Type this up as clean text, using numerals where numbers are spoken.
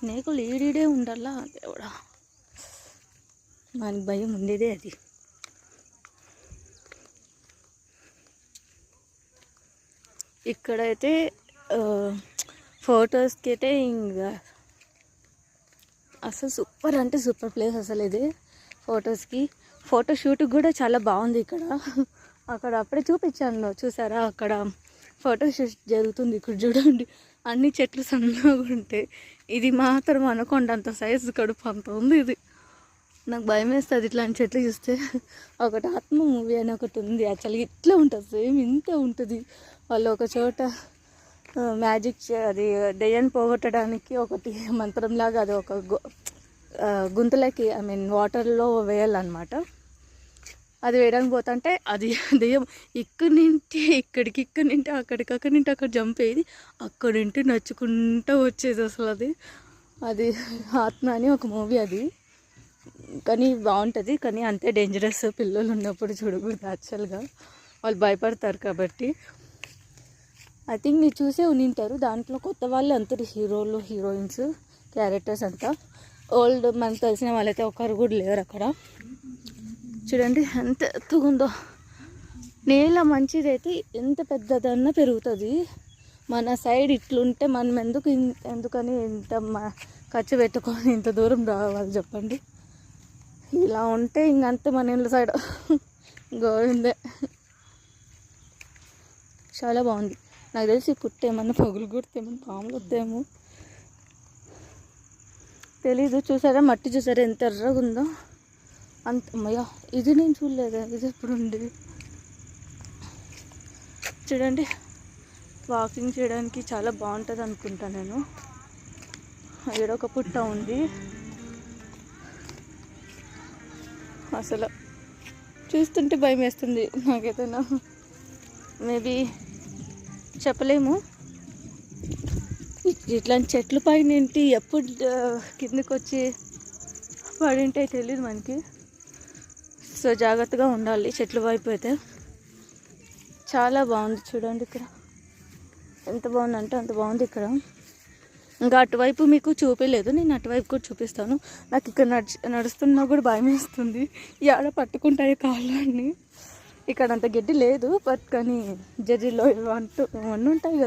స్నేకులు ఈడీడే ఉండాలా దేవుడా, మనకి భయం ఉండేదే అది. ఇక్కడైతే ఫొటోస్కి అయితే ఇంకా అసలు సూపర్ అంటే సూపర్ ప్లేస్ అసలు ఇది. ఫొటోస్కి ఫోటోషూట్కి కూడా చాలా బాగుంది ఇక్కడ. అక్కడ అప్పుడే చూపించాను చూసారా, అక్కడ ఫోటోషూట్ జరుగుతుంది. ఇక్కడ చూడండి అన్ని చెట్లు సన్నగా ఉంటాయి. ఇది మాత్రం అనుకోండి అంత సైజు కడుపు అంత ఉంది. ఇది నాకు భయం వేస్తుంది ఇట్లాంటి చెట్లు చూస్తే. ఒకటి ఆత్మ మూవీ అని ఒకటి ఉంది, యాక్చువల్గా ఇట్లా ఉంటుంది, సేమ్ ఇంత ఉంటుంది. వాళ్ళు ఒక చోట మ్యాజిక్ అది దెయ్యాన్ని పోగొట్టడానికి ఒకటి మంత్రంలాగా అది ఒక గుంతలకి వాటర్లో వేయాలన్నమాట. అది వేయడానికి పోతుంటే అది దెయ్యం ఇక్కడి నుండి ఇక్కడికి, ఇక్కడి నుండి అక్కడికి, అక్కడి నుండి అక్కడ జంప్ అయ్యేది, అక్కడి నుండి నచ్చుకుంటూ వచ్చేది అసలు. అది ఆత్మ అని ఒక మూవీ అది. కానీ బాగుంటుంది, కానీ అంతే డేంజరస్. పిల్లలు ఉన్నప్పుడు చూడకూడదు యాక్చువల్గా, వాళ్ళు భయపడతారు కాబట్టి. ఐ థింక్ మీరు చూసే ఉనింటారు. దాంట్లో కొత్త వాళ్ళు అందరు హీరోలు హీరోయిన్స్ క్యారెక్టర్స్ అంతా. ఓల్డ్ మనకు తెలిసిన వాళ్ళైతే ఒకరు కూడా లేరు అక్కడ. చూడండి ఎంత ఎత్తుగుందో. నేల మంచిదైతే ఎంత పెద్దదన్నా పెరుగుతుంది. మన సైడ్ ఇట్లుంటే మనం ఎందుకని ఇంత ఖర్చు పెట్టుకొని ఇంత దూరం రావాలి చెప్పండి. ఇలా ఉంటే ఇంకంతే మన ఇళ్ళ సైడ్ గోవిందే. చాలా బాగుంది. నాకు తెలిసి పుట్టేమన్నా పగులు కొడితేమన్నా పాములు వద్దేమో తెలీదు. చూసారా మట్టి, చూసారా ఎంత ఎర్రగా ఉందో. అంత అమ్మయ్య, ఇది నేను చూడలేదా, ఇది ఎప్పుడు ఉంది చూడండి. వాకింగ్ చేయడానికి చాలా బాగుంటుంది అనుకుంటా నేను. ఏడొక పుట్ట ఉంది. అసలు చూస్తుంటే భయం వేస్తుంది నాకైతే. మేబీ చెప్పలేము. ఇట్లాంటి చెట్ల పైన ఏంటి ఎప్పుడు కిందకి వచ్చి పడింటే తెలియదు మనకి. సో జాగ్రత్తగా ఉండాలి చెట్ల వైపు అయితే. చాలా బాగుంది చూడండి, ఇక్కడ ఎంత బాగుందంటే అంత బాగుంది ఇక్కడ. ఇంకా అటువైపు మీకు చూపించలేదు, నేను అటువైపు కూడా చూపిస్తాను. నాకు ఇక్కడ నడుస్తున్నా కూడా భయం వేస్తుంది, ఆడ పట్టుకుంటాయి కాళ్ళని. ఇక్కడ అంత గడ్డి లేదు, బట్ కానీ జడ్జిలో ఇవన్నీ ఉంటాయి కదా.